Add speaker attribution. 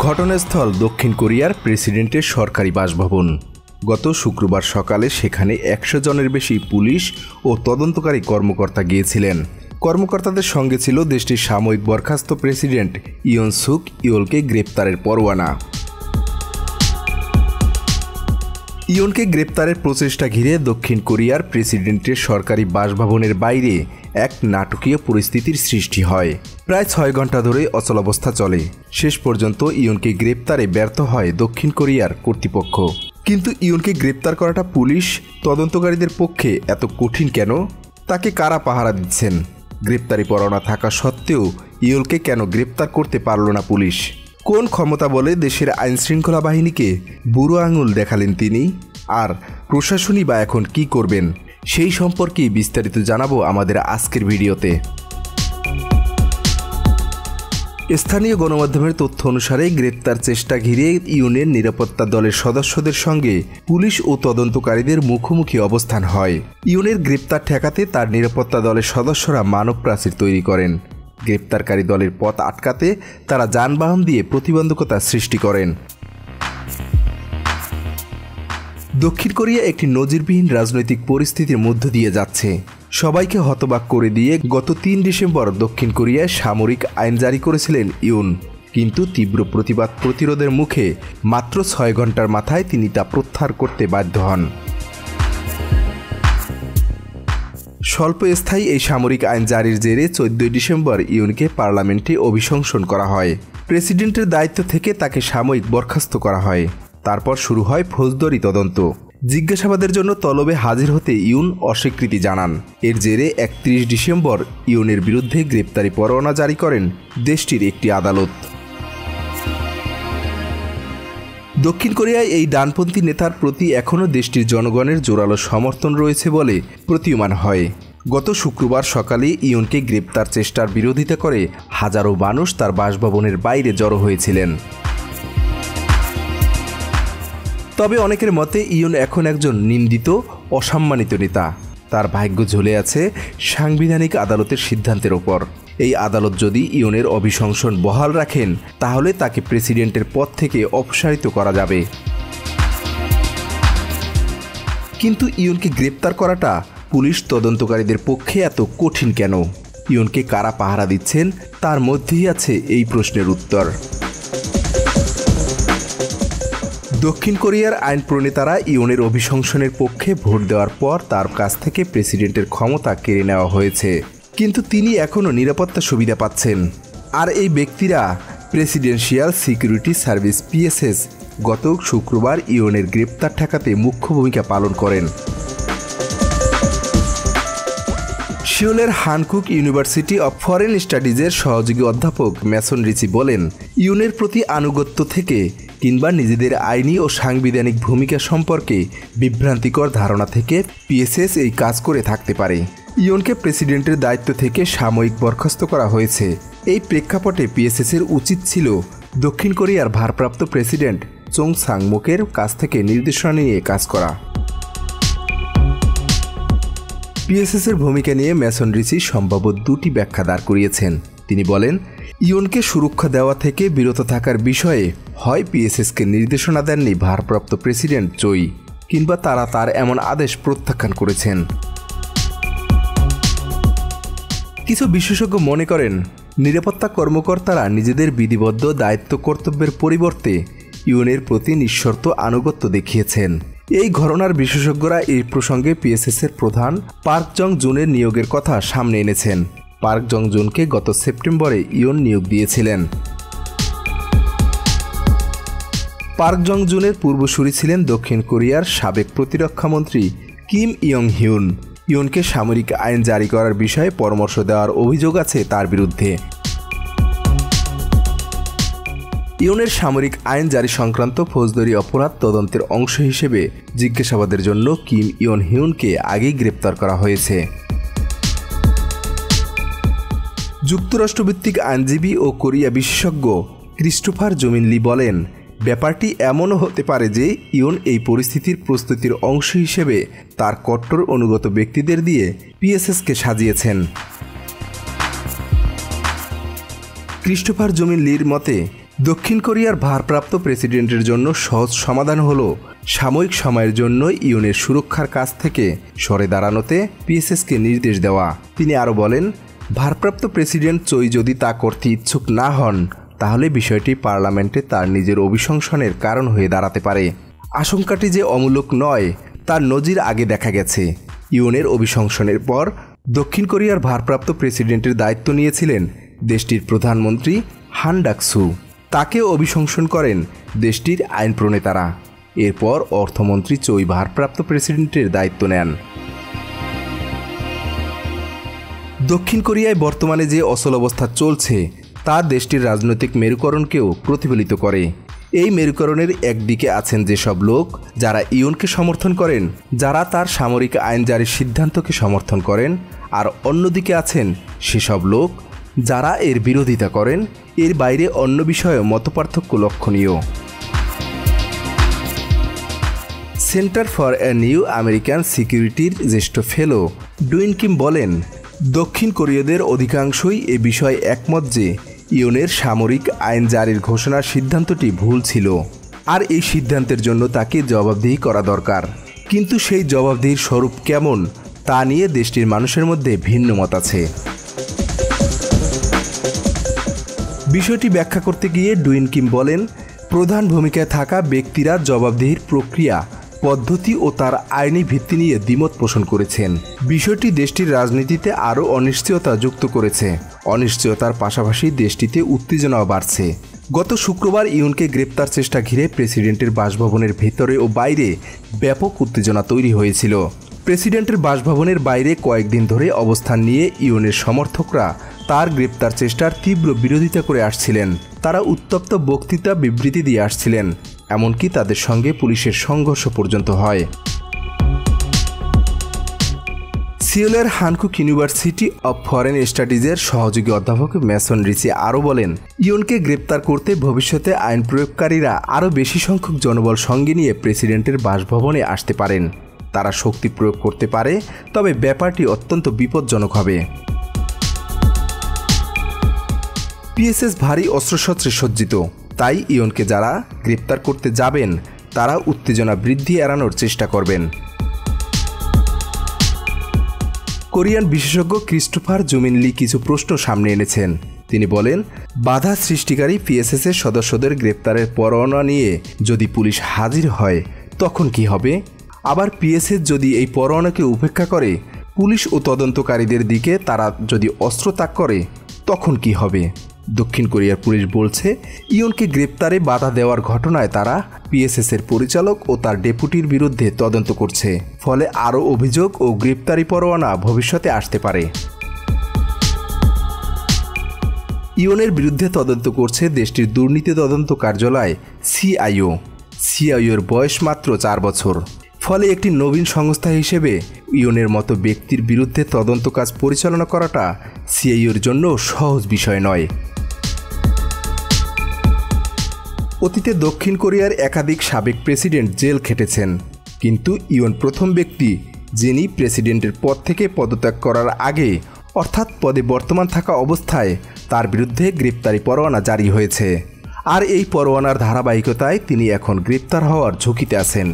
Speaker 1: ঘটনাস্থল দক্ষিণ কোরিয়ার প্রেসিডেন্টের সরকারি বাসভবন। গত শুক্রবার সকালে সেখানে 100 জনের বেশি পুলিশ ও তদন্তকারী কর্মকর্তা গিয়েছিলেন। কর্মকর্তাদের সঙ্গে ছিল দেশটির সাময়িক বরখাস্ত প্রেসিডেন্ট ইয়ন সুক ইয়োলকে গ্রেপ্তারের পরোয়ানা। ইয়নকে গ্রেপ্তারের প্রচেষ্টা ঘিরে দক্ষিণ কোরিয়ার প্রেসিডেন্টের সরকারি বাসভবনের বাইরে এক নাটকীয় পরিস্থিতির সৃষ্টি হয়। প্রায় 6 ঘন্টা ধরে অচলাবস্থা চলে। শেষ পর্যন্ত ইয়নকে গ্রেপ্তারে ব্যর্থ হয় দক্ষিণ কোরিয়ার কর্তৃপক্ষ। কিন্তু ইয়নকে গ্রেপ্তার করাটা পুলিশ তদন্তকারীদের পক্ষে এত কঠিন কেন? তাকে কারা পাহারা দিচ্ছেন? গ্রেপ্তারি পরোয়ানা থাকা সত্ত্বেও ইয়োলকে কেন গ্রেপ্তার করতে পারল না পুলিশ? কোন ক্ষমতা বলে দেশের আইনশৃঙ্খলা বাহিনীকে বুড়ো আঙুল দেখালেন তিনি? আর প্রশাসনই বা এখন কি করবেন? সেই সম্পর্কে বিস্তারিত জানাবো আমাদের আজকের ভিডিওতে। স্থানীয় গণমাধ্যমের তথ্য অনুসারে গ্রেপ্তার চেষ্টা ঘিরে ইয়নের নিরাপত্তা দলের সদস্যদের সঙ্গে পুলিশ ও তদন্তকারীদের মুখোমুখি অবস্থান হয়। ইয়নের গ্রেপ্তার ঠেকাতে তার নিরাপত্তা দলের সদস্যরা মানব প্রাচীর তৈরি করেন। গ্রেপ্তারকারী দলের পথ আটকাতে তারা যানবাহন দিয়ে প্রতিবন্ধকতা সৃষ্টি করেন। দক্ষিণ কোরিয়া একটি নজিরবিহীন রাজনৈতিক পরিস্থিতির মধ্য দিয়ে যাচ্ছে। সবাইকে হতবাক করে দিয়ে গত 3 ডিসেম্বর দক্ষিণ কোরিয়ায় সামরিক আইন জারি করেছিলেন ইয়ন। কিন্তু তীব্র প্রতিরোধের মুখে মাত্র 6 ঘন্টার মাথায় তিনি তা প্রত্যাহার করতে বাধ্য হন। স্বল্পস্থায়ী এই সামরিক আইন জারির জেরে 14 ডিসেম্বর ইয়নকে পার্লামেন্টে অভিশংসন করা হয়। প্রেসিডেন্টের দায়িত্ব থেকে তাকে সাময়িক বরখাস্ত করা হয়। তারপর শুরু হয় ফৌজদারি তদন্ত। জিজ্ঞাসাবাদের জন্য তলবে হাজির হতে ইয়ন অস্বীকৃতি জানান। এর জেরে 31 ডিসেম্বর ইয়নের বিরুদ্ধে গ্রেপ্তারি পরোয়ানা জারি করেন দেশটির একটি আদালত। দক্ষিণ কোরিয়ায় এই ডানপন্থী নেতার প্রতি এখনও দেশটির জনগণের জোরালো সমর্থন রয়েছে বলে প্রতীয়মান হয়। গত শুক্রবার সকালে ইয়নকে গ্রেপ্তার চেষ্টার বিরোধিতা করে হাজারো মানুষ তার বাসভবনের বাইরে জড়ো হয়েছিলেন। তবে অনেকের মতে ইয়ন এখন একজন নিন্দিত, অসম্মানিত নেতা। তার ভাগ্য ঝুলে আছে সাংবিধানিক আদালতের সিদ্ধান্তের ওপর। এই আদালত যদি ইয়নের অভিশংসন বহাল রাখেন তাহলে তাকে প্রেসিডেন্টের পদ থেকে অপসারিত করা যাবে। কিন্তু ইয়নকে গ্রেপ্তার করাটা পুলিশ তদন্তকারীদের পক্ষে এত কঠিন কেন? ইয়নকে কারা পাহারা দিচ্ছেন তার মধ্যেই আছে এই প্রশ্নের উত্তর। দক্ষিণ কোরিয়ার আইন প্রণেতারা ইয়নের অভিশংসনের পক্ষে ভোট দেওয়ার পর তার কাছ থেকে প্রেসিডেন্টের ক্ষমতা কেড়ে নেওয়া হয়েছে। কিন্তু তিনি এখনও নিরাপত্তা সুবিধা পাচ্ছেন। আর এই ব্যক্তিরা প্রেসিডেন্সিয়াল সিকিউরিটি সার্ভিস PSS গত শুক্রবার ইয়নের গ্রেপ্তার ঠেকাতে মুখ্য ভূমিকা পালন করেন। সিওলের হানকুক ইউনিভার্সিটি অব ফরেন স্টাডিজের সহযোগী অধ্যাপক ম্যাসন রিচি বলেন, ইয়নের প্রতি আনুগত্য থেকে কিংবা নিজেদের আইনি ও সাংবিধানিক ভূমিকা সম্পর্কে বিভ্রান্তিকর ধারণা থেকে PSS এই কাজ করে থাকতে পারে। ইয়নকে প্রেসিডেন্টের দায়িত্ব থেকে সাময়িক বরখাস্ত করা হয়েছে। এই প্রেক্ষাপটে PSS-এর উচিত ছিল দক্ষিণ কোরিয়ার ভারপ্রাপ্ত প্রেসিডেন্ট চং সাংমুকের কাছ থেকে নির্দেশনা নিয়ে কাজ করা। PSS-এর ভূমিকা নিয়ে ম্যাসন রিচি সম্ভাব্য 2টি ব্যাখ্যা দাঁড় করিয়েছেন। তিনি বলেন, ইয়নকে সুরক্ষা দেওয়া থেকে বিরত থাকার বিষয়ে হয় PSS-কে নির্দেশনা দেননি ভারপ্রাপ্ত প্রেসিডেন্ট চই, কিংবা তারা তার এমন আদেশ প্রত্যাখ্যান করেছেন। কিছু বিশেষজ্ঞ মনে করেন, নিরাপত্তা কর্মকর্তারা নিজেদের বিধিবদ্ধ দায়িত্ব কর্তব্যের পরিবর্তে ইয়নের প্রতি নিঃশর্ত আনুগত্য দেখিয়েছেন। এই ঘটনার বিশেষজ্ঞরা এই প্রসঙ্গে PSS-এর প্রধান পার্ক জং জুনের নিয়োগের কথা সামনে এনেছেন। পার্ক জং জুনকে গত সেপ্টেম্বরে ইয়ন নিয়োগ দিয়েছিলেন। পার্ক জং জুনের পূর্বসূরি ছিলেন দক্ষিণ কোরিয়ার সাবেক প্রতিরক্ষামন্ত্রী কিম ইয়ং হিউন। ইয়নকে সামরিক আইন জারি করার বিষয়ে পরামর্শ দেওয়ার অভিযোগ আছে তার বিরুদ্ধে। ইয়নের সামরিক আইন জারি সংক্রান্ত ফৌজদারি অপরাধ তদন্তের অংশ হিসেবে জিজ্ঞাসাবাদের জন্য কিম ইয়ন হিউনকে আগেই গ্রেপ্তার করা হয়েছে। যুক্তরাষ্ট্রভিত্তিক আইনজীবী ও কোরিয়া বিশেষজ্ঞ ক্রিস্টোফার জমিনলি বলেন, ব্যাপারটি এমনও হতে পারে যে ইয়ন এই পরিস্থিতির প্রস্তুতির অংশ হিসেবে তার কট্টর অনুগত ব্যক্তিদের দিয়ে PSS-কে সাজিয়েছেন। ক্রিস্টোফার জুমিন লির মতে দক্ষিণ কোরিয়ার ভারপ্রাপ্ত প্রেসিডেন্টের জন্য সহজ সমাধান হল সাময়িক সময়ের জন্য ইউনের সুরক্ষার কাছ থেকে সরে দাঁড়ানোতে পিএসএসকে নির্দেশ দেওয়া। তিনি আরও বলেন, ভারপ্রাপ্ত প্রেসিডেন্ট চোই যদি তা করতে ইচ্ছুক না হন তাহলে বিষয়টি পার্লামেন্টে তার নিজের অভিশংসনের কারণ হয়ে দাঁড়াতে পারে। আশঙ্কাটি যে অমূলক নয় তার নজির আগে দেখা গেছে। ইউনের অভিশংসনের পর দক্ষিণ কোরিয়ার ভারপ্রাপ্ত প্রেসিডেন্টের দায়িত্ব নিয়েছিলেন দেশটির প্রধানমন্ত্রী হান ডাক-সু। তাকে অভিশংসন করেন দেশটির আইন প্রণেতারা। এরপর অর্থমন্ত্রী চোই ভারপ্রাপ্ত প্রেসিডেন্টের দায়িত্ব নেন। দক্ষিণ কোরিয়ায় বর্তমানে যে অচলাবস্থা চলছে তা দেশটির রাজনৈতিক মেরুকরণকেও প্রতিফলিত করে। এই মেরুকরণের একদিকে আছেন যেসব লোক যারা ইউনকে সমর্থন করেন, যারা তার সামরিক আইন জারির সিদ্ধান্তকে সমর্থন করেন, আর অন্যদিকে আছেন সেসব লোক যারা এর বিরোধিতা করেন। এর বাইরে অন্য বিষয়েও মতপার্থক্য লক্ষণীয়। Centre for a new American সিকিউরিটির জ্যেষ্ঠ ফেলো ডুইন কিম বলেন, দক্ষিণ কোরীয়দের অধিকাংশই এ বিষয়ে একমত যে ইউনের সামরিক আইন জারির ঘোষণার সিদ্ধান্তটি ভুল ছিল, আর এই সিদ্ধান্তের জন্য তাকে জবাবদিহি করা দরকার। কিন্তু সেই জবাবদিহির স্বরূপ কেমন তা নিয়ে দেশটির মানুষের মধ্যে ভিন্ন মত আছে। বিষয়টি ব্যাখ্যা করতে গিয়ে ডুইন কিম বলেন, প্রধান ভূমিকায় থাকা ব্যক্তিরা জবাবদিহির প্রক্রিয়া, পদ্ধতি ও তার আইনি ভিত্তি নিয়ে দ্বিমত পোষণ করেছেন। বিষয়টি দেশটির রাজনীতিতে আরও অনিশ্চয়তা যুক্ত করেছে। অনিশ্চয়তার পাশাপাশি দেশটিতে উত্তেজনাও বাড়ছে। গত শুক্রবার ইউনকে গ্রেপ্তার চেষ্টা ঘিরে প্রেসিডেন্টের বাসভবনের ভেতরে ও বাইরে ব্যাপক উত্তেজনা তৈরি হয়েছিল। প্রেসিডেন্টের বাসভবনের বাইরে কয়েকদিন ধরে অবস্থান নিয়ে ইউনের সমর্থকরা তার গ্রেপ্তার চেষ্টার তীব্র বিরোধিতা করে আসছিলেন। তারা উত্তপ্ত বক্তৃতা, বিবৃতি দিয়ে আসছিলেন, এমনকি তাদের সঙ্গে পুলিশের সংঘর্ষ পর্যন্ত হয়। সিওলের হানকুক ইউনিভার্সিটি অব ফরেন স্টাডিজের সহযোগী অধ্যাপক ম্যাসন রিচি আরও বলেন, ইউনকে গ্রেপ্তার করতে ভবিষ্যতে আইন প্রয়োগকারীরা আরও বেশি সংখ্যক জনবল সঙ্গে নিয়ে প্রেসিডেন্টের বাসভবনে আসতে পারেন। তারা শক্তি প্রয়োগ করতে পারে, তবে ব্যাপারটি অত্যন্ত বিপজ্জনক হবে। পিএসএস ভারী অস্ত্রশস্ত্রে সজ্জিত, তাই ইউনকে যারা গ্রেপ্তার করতে যাবেন তারা উত্তেজনা বৃদ্ধি এড়ানোর চেষ্টা করবেন। কোরিয়ান বিশেষজ্ঞ ক্রিস্টোফার জুমিন লি কিছু প্রশ্ন সামনে এনেছেন। তিনি বলেন, বাধা সৃষ্টিকারী পিএসএসের সদস্যদের গ্রেপ্তারের পরোয়ানা নিয়ে যদি পুলিশ হাজির হয় তখন কি হবে? আবার পিএসএস যদি এই পরোয়ানাকে উপেক্ষা করে পুলিশ ও তদন্তকারীদের দিকে তারা যদি অস্ত্র তাক করে তখন কি হবে? দক্ষিণ কোরিয়ার পুলিশ বলছে, ইউনকে গ্রেপ্তারে বাধা দেওয়ার ঘটনায় তারা পিএসএসের পরিচালক ও তার ডেপুটির বিরুদ্ধে তদন্ত করছে। ফলে আরও অভিযোগ ও গ্রেপ্তারি পরোয়ানা ভবিষ্যতে আসতে পারে। ইউনের বিরুদ্ধে তদন্ত করছে দেশটির দুর্নীতি তদন্ত কার্যালয় সিআইওর বয়স মাত্র 4 বছর। ফলে একটি নবীন সংস্থা হিসেবে ইউনের মতো ব্যক্তির বিরুদ্ধে তদন্ত কাজ পরিচালনা করাটা সিআইওর জন্য সহজ বিষয় নয়। অতীতে দক্ষিণ কোরিয়ার একাধিক সাবেক প্রেসিডেন্ট জেল খেটেছেন, কিন্তু ইউন প্রথম ব্যক্তি যিনি প্রেসিডেন্টের পদ থেকে পদত্যাগ করার আগে, অর্থাৎ পদে বর্তমান থাকা অবস্থায় তার বিরুদ্ধে গ্রেপ্তারি পরোয়ানা জারি হয়েছে। আর এই পরোয়ানার ধারাবাহিকতায় তিনি এখন গ্রেপ্তার হওয়ার ঝুঁকিতে আছেন।